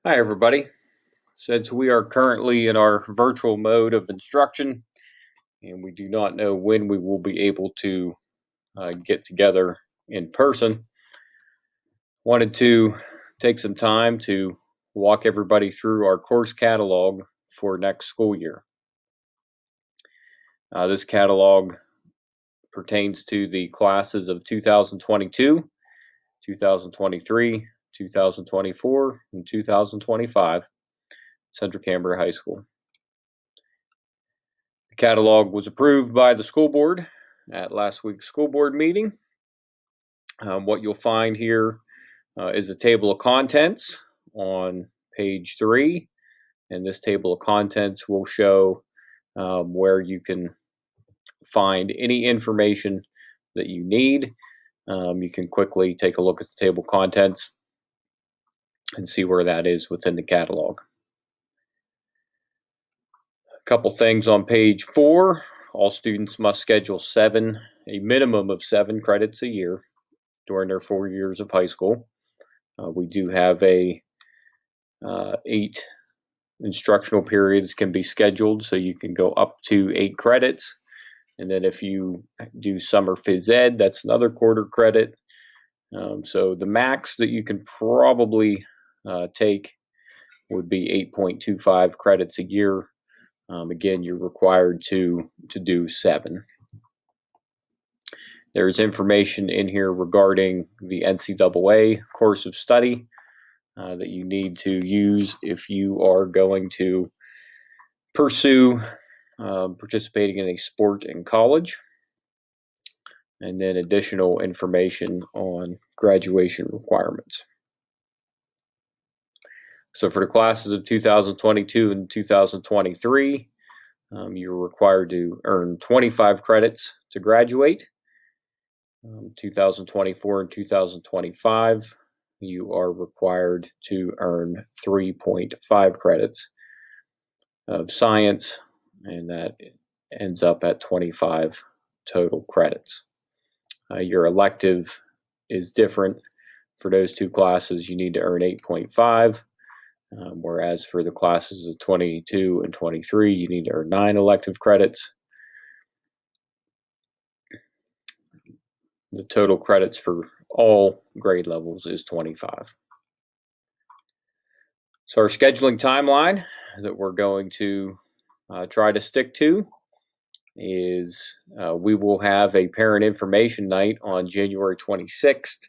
Hi, everybody. Since we are currently in our virtual mode of instruction and we do not know when we will be able to get together in person, wanted to take some time to walk everybody through our course catalog for next school year. This catalog pertains to the classes of 2022, 2023, 2024, and 2025 at Central Cambria High School. The catalog was approved by the school board at last week's school board meeting. What you'll find here is a table of contents on page 3, and this table of contents will show where you can find any information that you need. You can quickly take a look at the table of contents and see where that is within the catalog. A couple things on page 4. All students must schedule a minimum of 7 credits a year during their 4 years of high school. We do have 8 instructional periods can be scheduled, so you can go up to 8 credits. And then if you do summer Phys Ed, that's another quarter credit. So the max that you can probably take would be 8.25 credits a year. Again, you're required to do 7. There's information in here regarding the Ncaa course of study that you need to use if you are going to pursue participating in a sport in college, and then additional information on graduation requirements. So for the classes of 2022 and 2023, you're required to earn 25 credits to graduate. 2024 and 2025, you are required to earn 3.5 credits of science, and that ends up at 25 total credits. Your elective is different. For those 2 classes, you need to earn 8.5, whereas for the classes of 22 and 23, you need to earn 9 elective credits. The total credits for all grade levels is 25. So our scheduling timeline that we're going to try to stick to is we will have a parent information night on January 26th.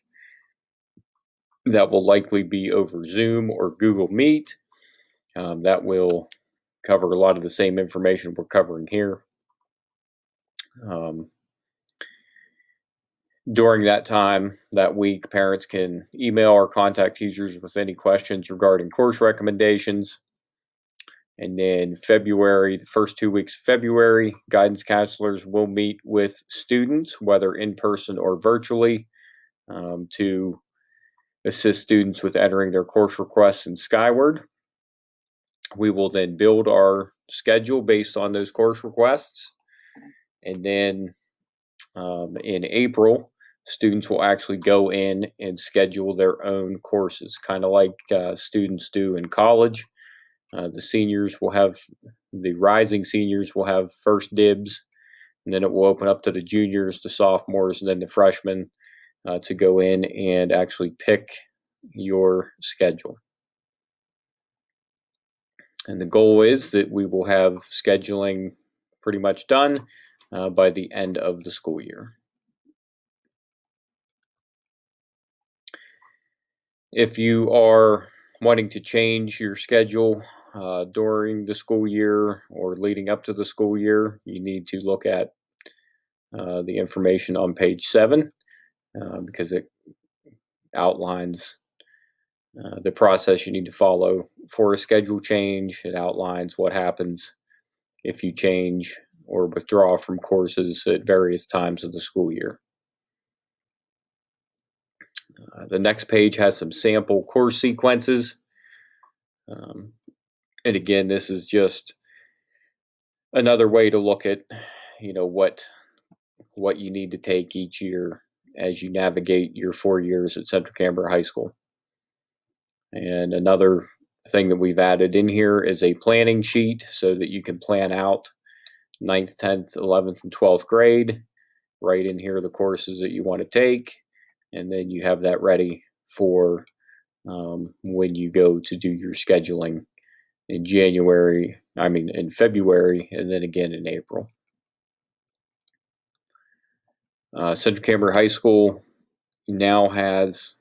That will likely be over Zoom or Google Meet. That will cover a lot of the same information we're covering here. During that time, that week, parents can email or contact teachers with any questions regarding course recommendations. And then February, the first 2 weeks of February, guidance counselors will meet with students, whether in person or virtually, to assist students with entering their course requests in Skyward. We will then build our schedule based on those course requests. And then in April, students will actually go in and schedule their own courses, kind of like students do in college. The rising seniors will have first dibs, and then it will open up to the juniors, the sophomores, and then the freshmen to go in and actually pick your schedule. And the goal is that we will have scheduling pretty much done by the end of the school year. If you are wanting to change your schedule during the school year or leading up to the school year, you need to look at the information on page 7 because it outlines the process you need to follow for a schedule change. It outlines what happens if you change or withdraw from courses at various times of the school year. The next page has some sample course sequences. And again, this is just another way to look at, what you need to take each year as you navigate your 4 years at Central Cambria High School. And another thing that we've added in here is a planning sheet so that you can plan out 9th, 10th, 11th, and 12th grade. Write in here the courses that you want to take, and then you have that ready for when you go to do your scheduling in February, and then again in April. Central Cambria High School now has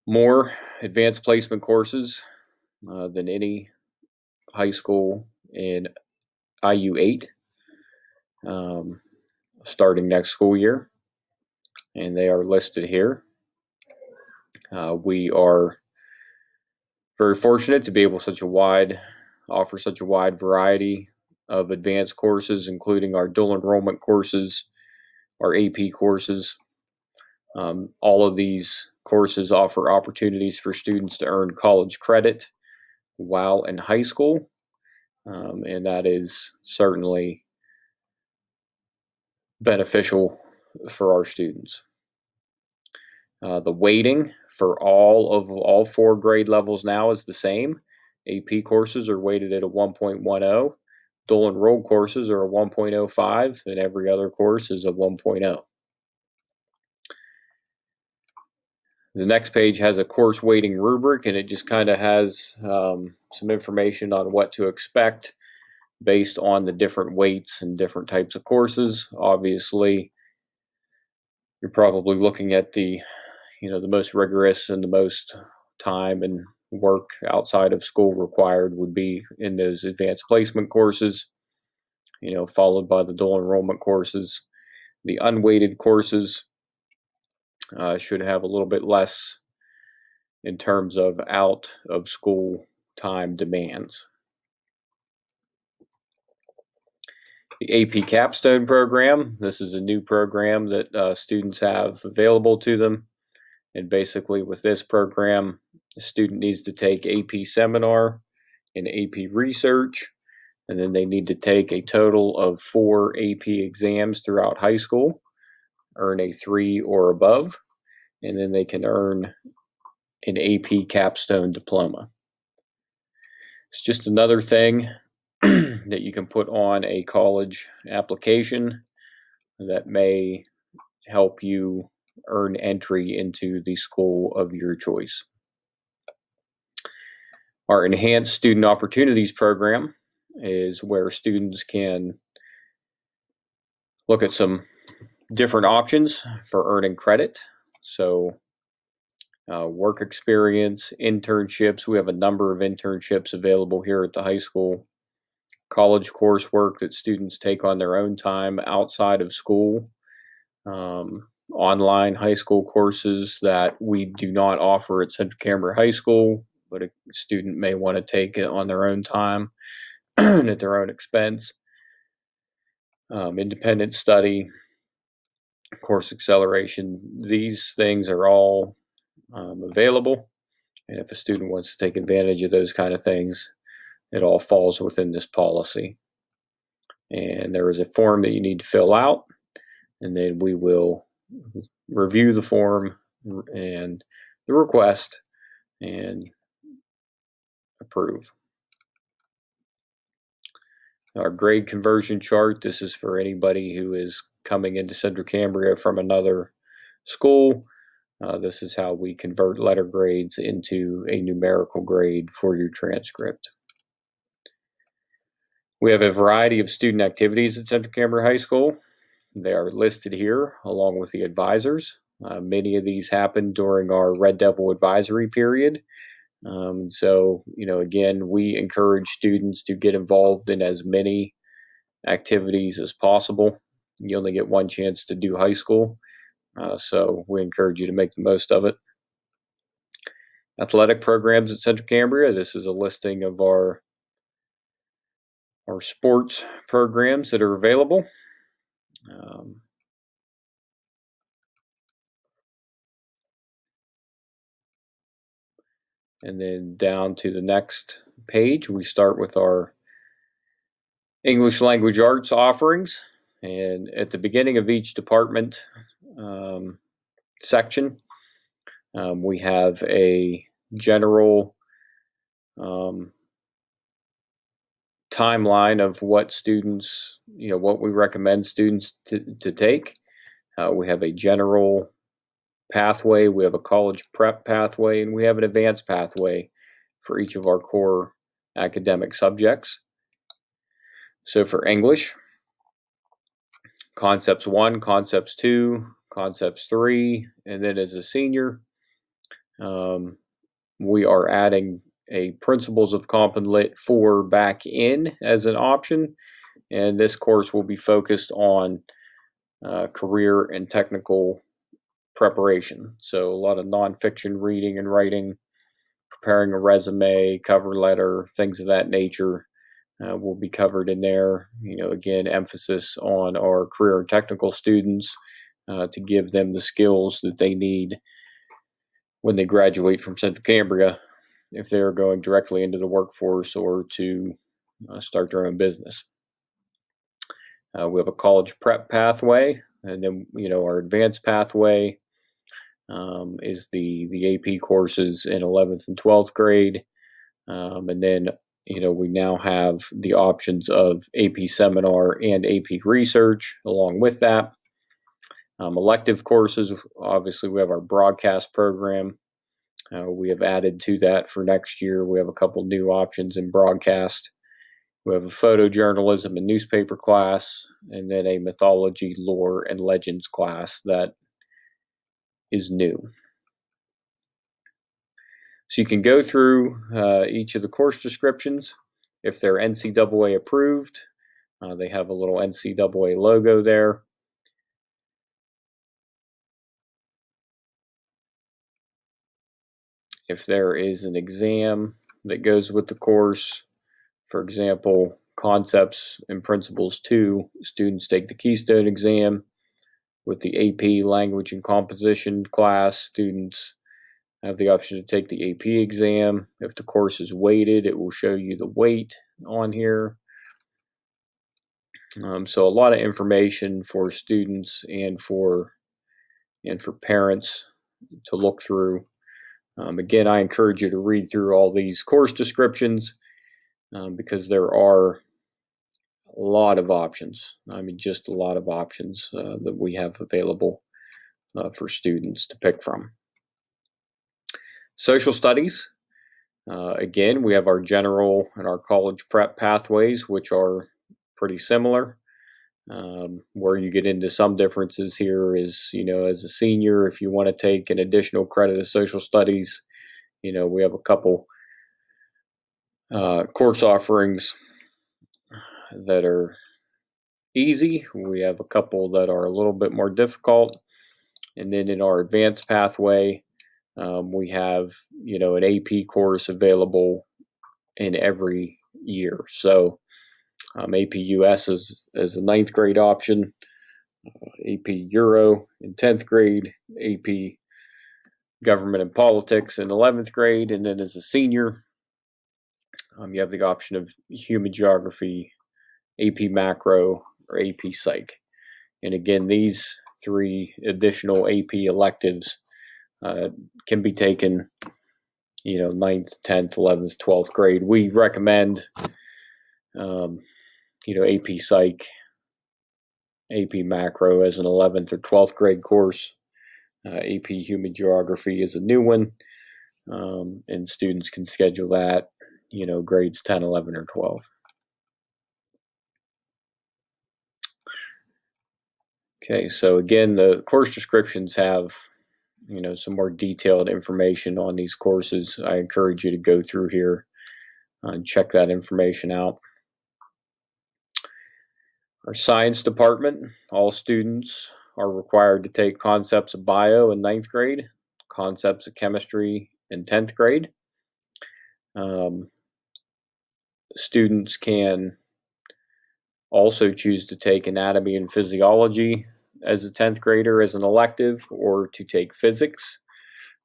more advanced placement courses than any high school in IU8 starting next school year, and they are listed here. We are very fortunate to be able to offer such a wide variety of advanced courses, including our dual enrollment courses, our AP courses. All of these courses offer opportunities for students to earn college credit while in high school, and that is certainly beneficial for our students. The weighting for all 4 grade levels now is the same. AP courses are weighted at a 1.10. Dual enrolled courses are a 1.05, and every other course is a 1.0. The next page has a course weighting rubric, and it just kind of has some information on what to expect based on the different weights and different types of courses. Obviously, you're probably looking at the most rigorous and the most time and work outside of school required would be in those advanced placement courses, followed by the dual enrollment courses. The unweighted courses should have a little bit less in terms of out of school time demands. The AP Capstone Program, this is a new program that students have available to them. And basically with this program, the student needs to take AP Seminar and AP Research, and then they need to take a total of 4 AP exams throughout high school, earn a 3 or above, and then they can earn an AP Capstone Diploma. It's just another thing that you can put on a college application that may help you earn entry into the school of your choice. Our Enhanced Student Opportunities Program is where students can look at some different options for earning credit. So work experience, internships. We have a number of internships available here at the high school. College coursework that students take on their own time outside of school. Online high school courses that we do not offer at Central Cambria High School, but a student may want to take it on their own time and at their own expense. Independent study, course acceleration, these things are all available. And if a student wants to take advantage of those kind of things, it all falls within this policy. And there is a form that you need to fill out, and then we will review the form and the request and approve. Our grade conversion chart, this is for anybody who is coming into Central Cambria from another school. This is how we convert letter grades into a numerical grade for your transcript. We have a variety of student activities at Central Cambria High School. They are listed here along with the advisors. Many of these happen during our Red Devil advisory period. So, again, we encourage students to get involved in as many activities as possible. You only get one chance to do high school, so we encourage you to make the most of it. Athletic programs at Central Cambria. This is a listing of our sports programs that are available. And then down to the next page, we start with our English language arts offerings. And at the beginning of each department section, we have a general timeline of what students, what we recommend students to take. We have a general pathway, we have a college prep pathway, and we have an advanced pathway for each of our core academic subjects. So for English, Concepts 1, Concepts 2, Concepts 3, and then as a senior, we are adding a Principles of Comp Lit 4 back in as an option, and this course will be focused on career and technical preparation. So a lot of nonfiction reading and writing, preparing a resume, cover letter, things of that nature will be covered in there. Again, emphasis on our career and technical students to give them the skills that they need when they graduate from Central Cambria, if they're going directly into the workforce or to start their own business. We have a college prep pathway, and then our advanced pathway is the AP courses in 11th and 12th grade, and then we now have the options of AP Seminar and AP Research along with that. Elective courses, obviously we have our broadcast program. We have added to that for next year. We have a couple new options in broadcast. We have a photojournalism and newspaper class, and then a mythology, lore, and legends class that is new. So you can go through each of the course descriptions. If they're NCAA approved, they have a little NCAA logo there. If there is an exam that goes with the course, for example, Concepts and Principles 2, students take the Keystone exam. With the AP Language and Composition class, students have the option to take the AP exam. If the course is weighted, it will show you the weight on here. So a lot of information for students and for parents to look through. Again, I encourage you to read through all these course descriptions because there are a lot of options. Just a lot of options that we have available for students to pick from. Social studies. Again, we have our general and our college prep pathways, which are pretty similar. Where you get into some differences here is, as a senior, if you want to take an additional credit of social studies, we have a couple course offerings that are easy. We have a couple that are a little bit more difficult. And then in our advanced pathway, we have, an AP course available in every year. So AP US is a 9th grade option, AP Euro in 10th grade, AP Government and Politics in 11th grade, and then as a senior, you have the option of Human Geography, AP Macro, or AP Psych. And again, these 3 additional AP electives can be taken, 9th, 10th, 11th, 12th grade. We recommend, AP Psych, AP Macro as an 11th or 12th grade course. AP Human Geography is a new one, and students can schedule that, grades 10, 11, or 12. Okay, so again, the course descriptions have, some more detailed information on these courses. I encourage you to go through here and check that information out. Our science department, all students are required to take concepts of bio in 9th grade, concepts of chemistry in 10th grade. Students can also choose to take anatomy and physiology as a 10th grader as an elective, or to take physics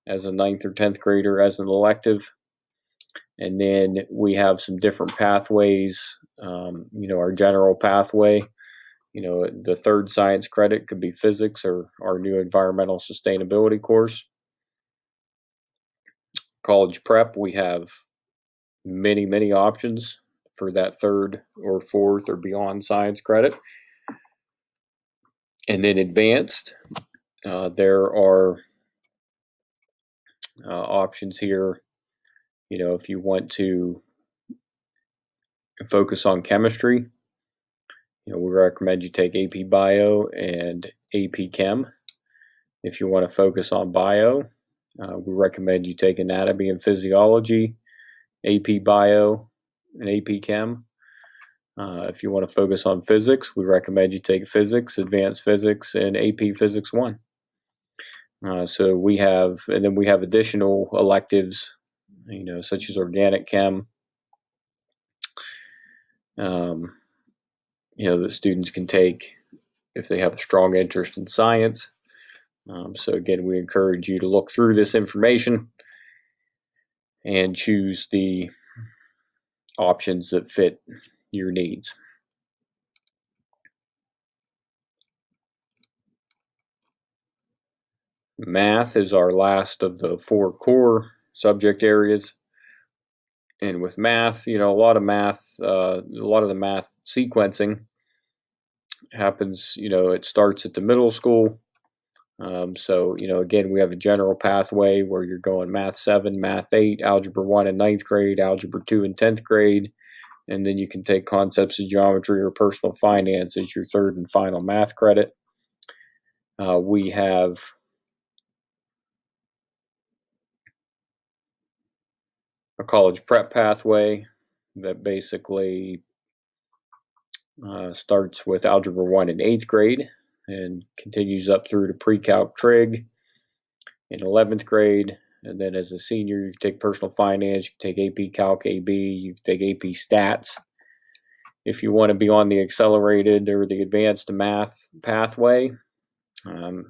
as a 9th or 10th grader as an elective. And then we have some different pathways. Our general pathway, the 3rd science credit could be physics or our new environmental sustainability course. college prep, we have many options for that third or fourth or beyond science credit. And then advanced, there are options here. If you want to focus on chemistry, we recommend you take AP Bio and AP Chem. If you want to focus on bio, we recommend you take anatomy and physiology, AP Bio, and AP Chem. If you want to focus on physics, we recommend you take physics, advanced physics, and AP Physics 1. So we have additional electives, such as organic chem, that students can take if they have a strong interest in science. So again, we encourage you to look through this information and choose the options that fit your needs. Math is our last of the 4 core subject areas. And with math, a lot of the math sequencing happens, it starts at the middle school. So, again, we have a general pathway where you're going Math 7, Math 8, Algebra 1 in 9th grade, Algebra 2 in 10th grade, and then you can take concepts of geometry or personal finance as your third and final math credit. We have a college prep pathway that basically starts with Algebra 1 in 8th grade and continues up through to Pre-Calc Trig in 11th grade. And then as a senior, you can take personal finance, you can take AP Calc AB, you can take AP Stats. If you want to be on the accelerated or the advanced math pathway,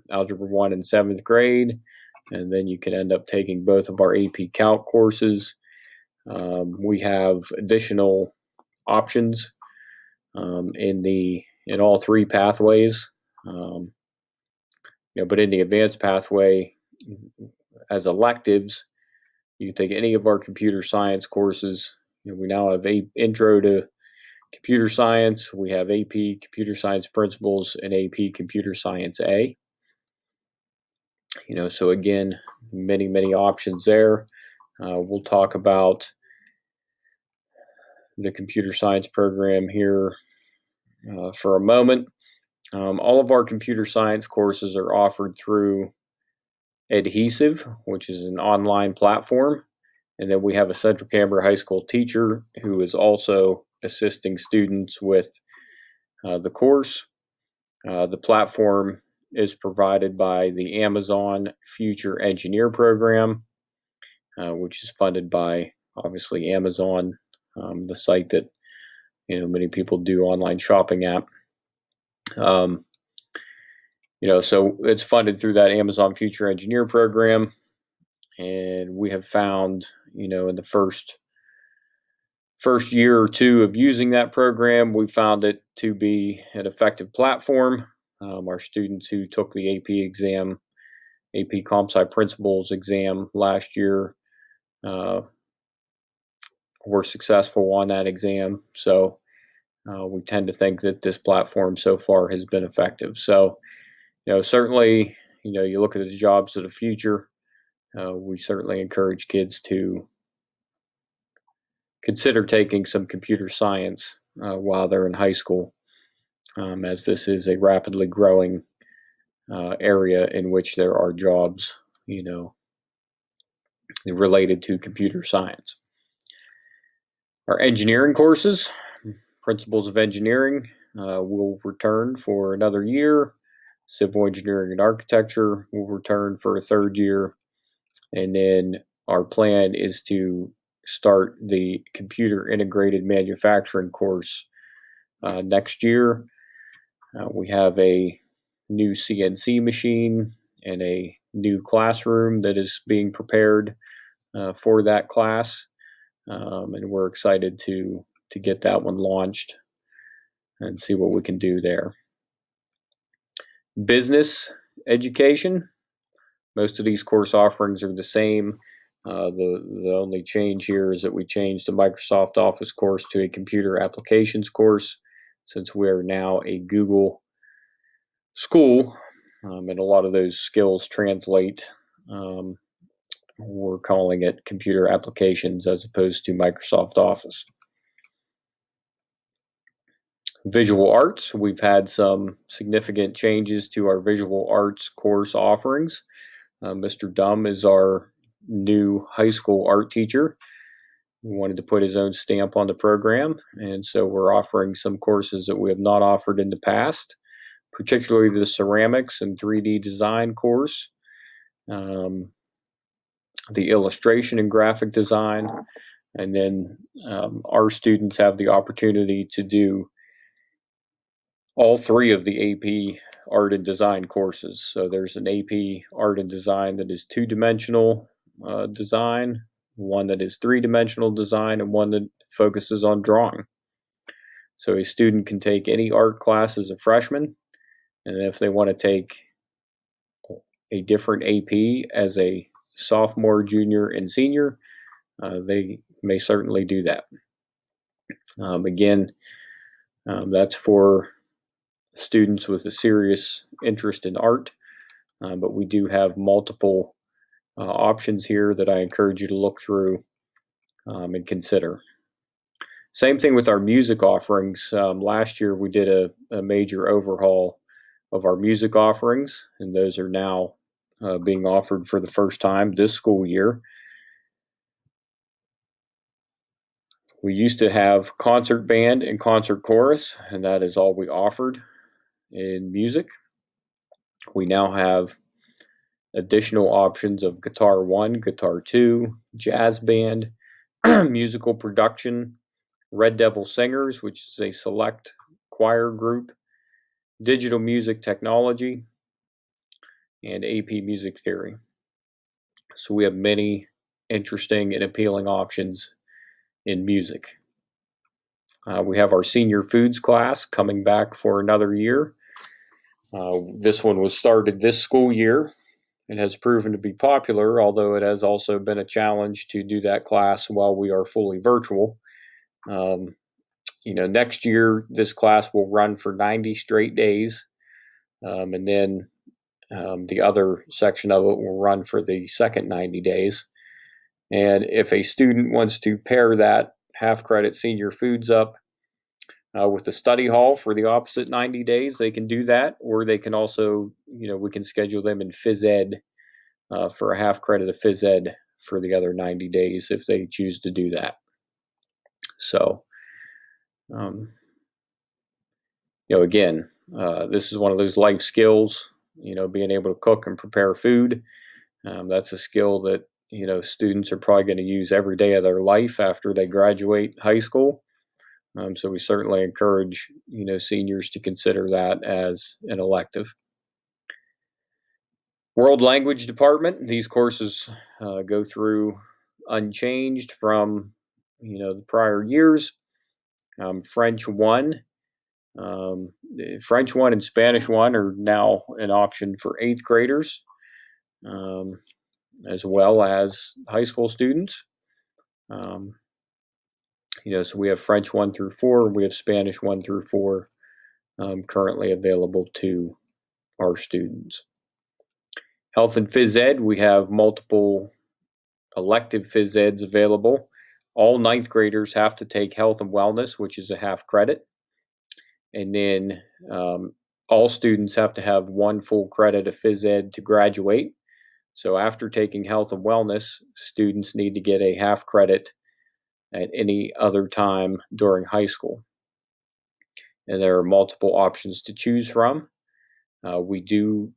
Algebra 1 in 7th grade, and then you can end up taking both of our AP Calc courses. We have additional options in all 3 pathways, but in the advanced pathway, as electives, you can take any of our computer science courses. We now have Intro to Computer Science. We have AP Computer Science Principles and AP Computer Science A. So again, many options there. We'll talk about the computer science program here for a moment. All of our computer science courses are offered through Adhesive, which is an online platform. And then we have a Central Cambria High School teacher who is also assisting students with the course. The platform is provided by the Amazon Future Engineer Program, which is funded by, obviously, Amazon, the site that many people do online shopping at. So it's funded through that Amazon Future Engineer Program, and we have found, in the first year or 2 of using that program, we found it to be an effective platform. Our students who took the AP exam, AP Comp Sci Principles exam last year, were successful on that exam. So we tend to think that this platform so far has been effective. So, certainly, you look at the jobs of the future, we certainly encourage kids to consider taking some computer science while they're in high school, as this is a rapidly growing area in which there are jobs, related to computer science. Our engineering courses, Principles of Engineering, will return for another year. Civil Engineering and Architecture will return for a 3rd year. And then our plan is to start the Computer Integrated Manufacturing course next year. We have a new CNC machine and a new classroom that is being prepared for that class. And we're excited to get that one launched and see what we can do there. Business education. Most of these course offerings are the same. The only change here is that we changed the Microsoft Office course to a computer applications course, since we're now a Google school, and a lot of those skills translate. We're calling it computer applications as opposed to Microsoft Office. Visual arts, we've had some significant changes to our visual arts course offerings. Mr. Dumb is our new high school art teacher. He wanted to put his own stamp on the program, and so we're offering some courses that we have not offered in the past, particularly the ceramics and 3D design course, the illustration and graphic design, and then our students have the opportunity to do all three of the AP art and design courses. So there's an AP art and design that is two-dimensional design, one that is three-dimensional design, and one that focuses on drawing. So a student can take any art class as a freshman, and if they want to take a different AP as a sophomore, junior, and senior, they may certainly do that. Again, that's for students with a serious interest in art, but we do have multiple options here that I encourage you to look through and consider. Same thing with our music offerings. Last year we did a major overhaul of our music offerings, and those are now being offered for the first time this school year. We used to have concert band and concert chorus, and that is all we offered in music. We now have additional options of guitar 1, guitar 2, jazz band, musical production, Red Devil Singers, which is a select choir group, digital music technology, and AP Music Theory. So we have many interesting and appealing options in music. We have our senior foods class coming back for another year. This one was started this school year. It has proven to be popular, although it has also been a challenge to do that class while we are fully virtual. Next year, this class will run for 90 straight days, and then the other section of it will run for the second 90 days. And if a student wants to pair that half-credit senior foods up with the study hall for the opposite 90 days, they can do that, or they can also, we can schedule them in Phys Ed for a half credit of Phys Ed for the other 90 days if they choose to do that. So, again, this is one of those life skills, being able to cook and prepare food. That's a skill that, students are probably going to use every day of their life after they graduate high school. So we certainly encourage, seniors to consider that as an elective. World Language Department, these courses go through unchanged from, the prior years. French 1. French 1 and Spanish 1 are now an option for 8th graders, as well as high school students. So we have French 1 through 4, we have Spanish 1 through 4 currently available to our students. Health and Phys Ed, we have multiple elective Phys Eds available. All 9th graders have to take health and wellness, which is a half credit. And then all students have to have 1 full credit of Phys Ed to graduate. So after taking health and wellness, students need to get a half credit at any other time during high school. And there are multiple options to choose from. We do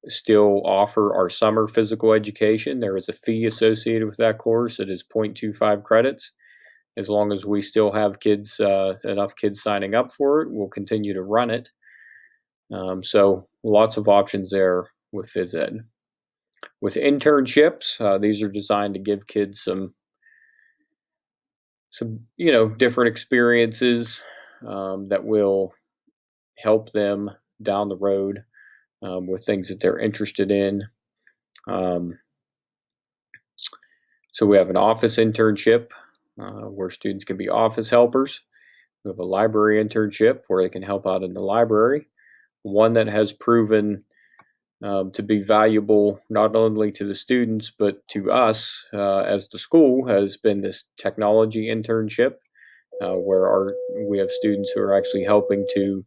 still offer our summer physical education. There is a fee associated with that course. It is 0.25 credits. As long as we still have kids, enough kids signing up for it, we'll continue to run it. So lots of options there with Phys Ed. With internships, these are designed to give kids some different experiences that will help them down the road with things that they're interested in. So So we have an office internship where students can be office helpers. We have a library internship where they can help out in the library. One that has proven to be valuable not only to the students but to us as the school has been this technology internship where we have students who are actually helping to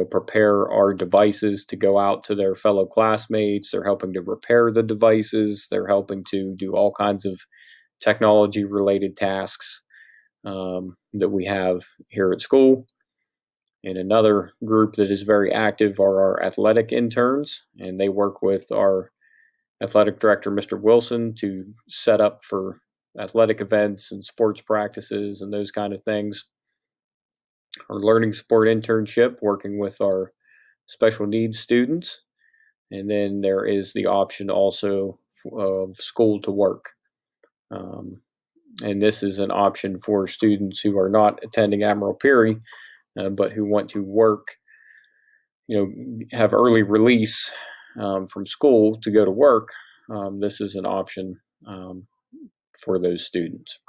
prepare our devices to go out to their fellow classmates. They're helping to repair the devices. They're helping to do all kinds of technology related tasks that we have here at school. And another group that is very active are our athletic interns, and they work with our athletic director, Mr. Wilson, to set up for athletic events and sports practices and those kind of things. Our learning support internship, working with our special needs students. And then there is the option also of school to work. And this is an option for students who are not attending Admiral Peary, but who want to work, have early release from school to go to work. This is an option for those students.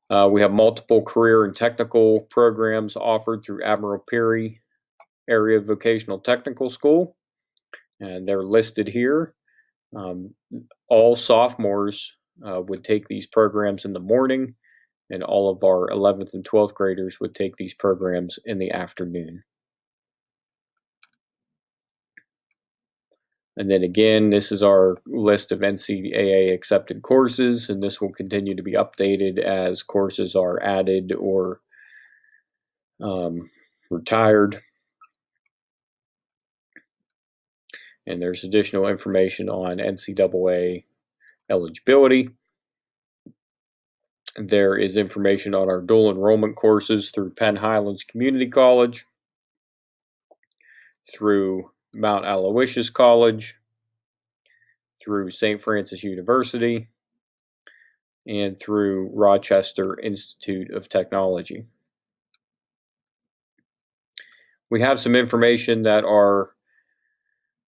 We have multiple career and technical programs offered through Admiral Peary Area Vocational Technical School, and they're listed here. All sophomores would take these programs in the morning, and all of our 11th and 12th graders would take these programs in the afternoon. And then again, this is our list of NCAA accepted courses, and this will continue to be updated as courses are added or retired. And there's additional information on NCAA eligibility. There is information on our dual enrollment courses through Penn Highlands Community College, through Mount Aloysius College, through St. Francis University, and through Rochester Institute of Technology. We have some information that our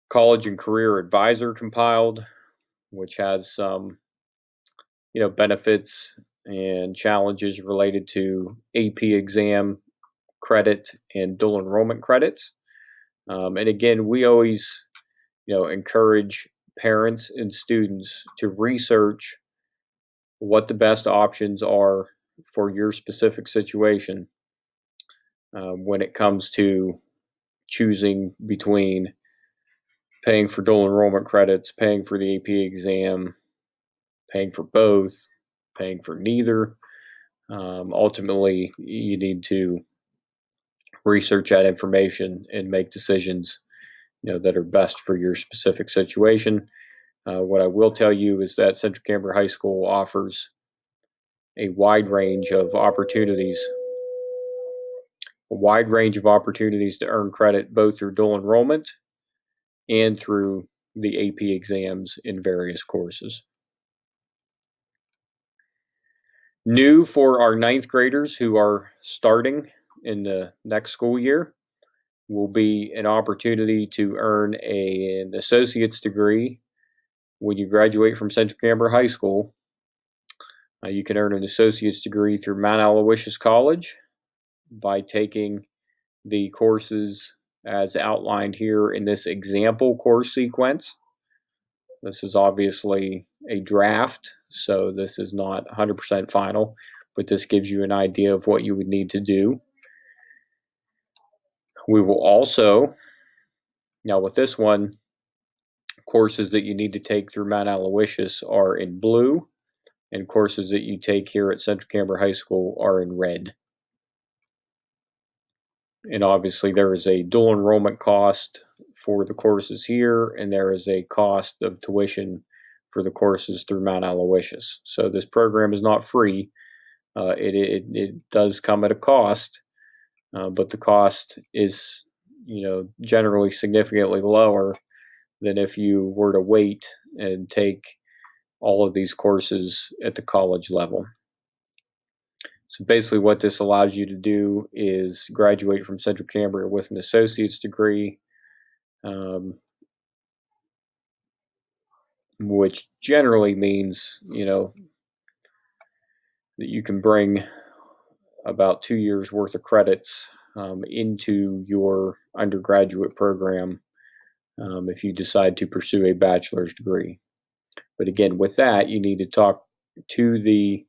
college and career advisor compiled, which has some benefits and challenges related to AP exam credit and dual enrollment credits. And again, we always encourage parents and students to research what the best options are for your specific situation when it comes to choosing between paying for dual enrollment credits, paying for the AP exam, paying for both, paying for neither. Ultimately, you need to research that information and make decisions that are best for your specific situation. What I will tell you is that Central Cambria High School offers a wide range of opportunities to earn credit both through dual enrollment and through the AP exams in various courses. New for our ninth graders who are starting in the next school year will be an opportunity to earn an associate's degree when you graduate from Central Cambria High School. You can earn an associate's degree through Mount Aloysius College by taking the courses as outlined here in this example course sequence. This is obviously a draft, so this is not 100% final, but this gives you an idea of what you would need to do. We will also, now with this one, courses that you need to take through Mount Aloysius are in blue, and courses that you take here at Central Cambria High School are in red. And obviously there is a dual enrollment cost for the courses here, and there is a cost of tuition for the courses through Mount Aloysius. So this program is not free. It does come at a cost, but the cost is generally significantly lower than if you were to wait and take all of these courses at the college level. So basically what this allows you to do is graduate from Central Cambria with an associate's degree, which generally means, that you can bring about 2 years worth of credits into your undergraduate program if you decide to pursue a bachelor's degree. But again, with that, you need to talk to the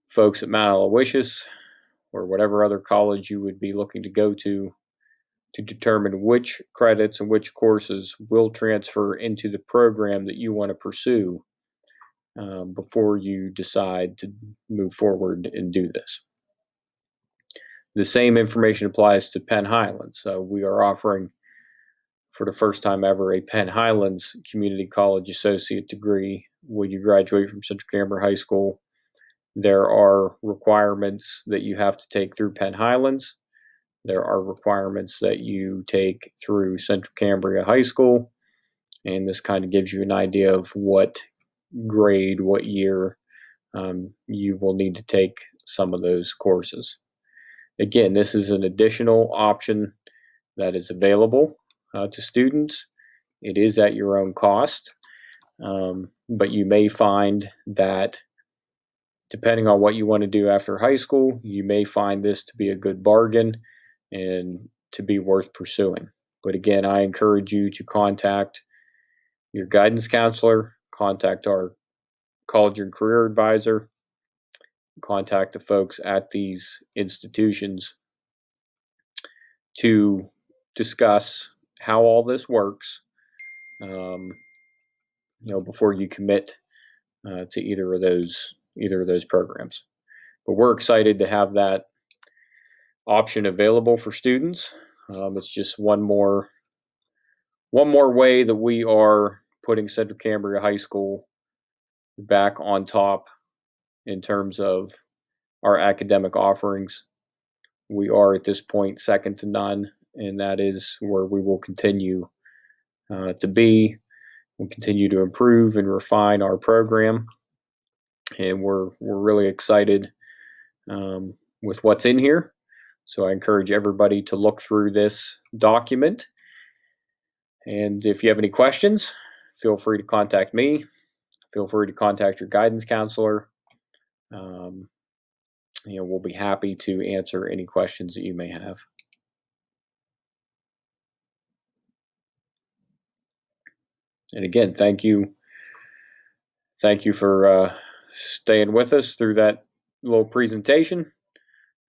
folks at Mount Aloysius or whatever other college you would be looking to go to determine which credits and which courses will transfer into the program that you want to pursue before you decide to move forward and do this. The same information applies to Penn Highlands. So we are offering, for the first time ever, a Penn Highlands Community College Associate degree when you graduate from Central Cambria High School. There are requirements that you have to take through Penn Highlands. There are requirements that you take through Central Cambria High School. And this kind of gives you an idea of what grade, what year you will need to take some of those courses. Again, this is an additional option that is available to students. It is at your own cost, but you may find that depending on what you want to do after high school, you may find this to be a good bargain and to be worth pursuing. But again, I encourage you to contact your guidance counselor, contact our college and career advisor, contact the folks at these institutions to discuss how all this works, before you commit to either of those programs. But we're excited to have that option available for students. It's just one more way that we are putting Central Cambria High School back on top in terms of our academic offerings. We are at this point second to none, and that is where we will continue to be. We'll continue to improve and refine our program, and we're really excited with what's in here. So I encourage everybody to look through this document. And if you have any questions, feel free to contact me. Feel free to contact your guidance counselor. We'll be happy to answer any questions that you may have. And again, thank you. Thank you for staying with us through that little presentation.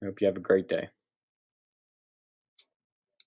I hope you have a great day.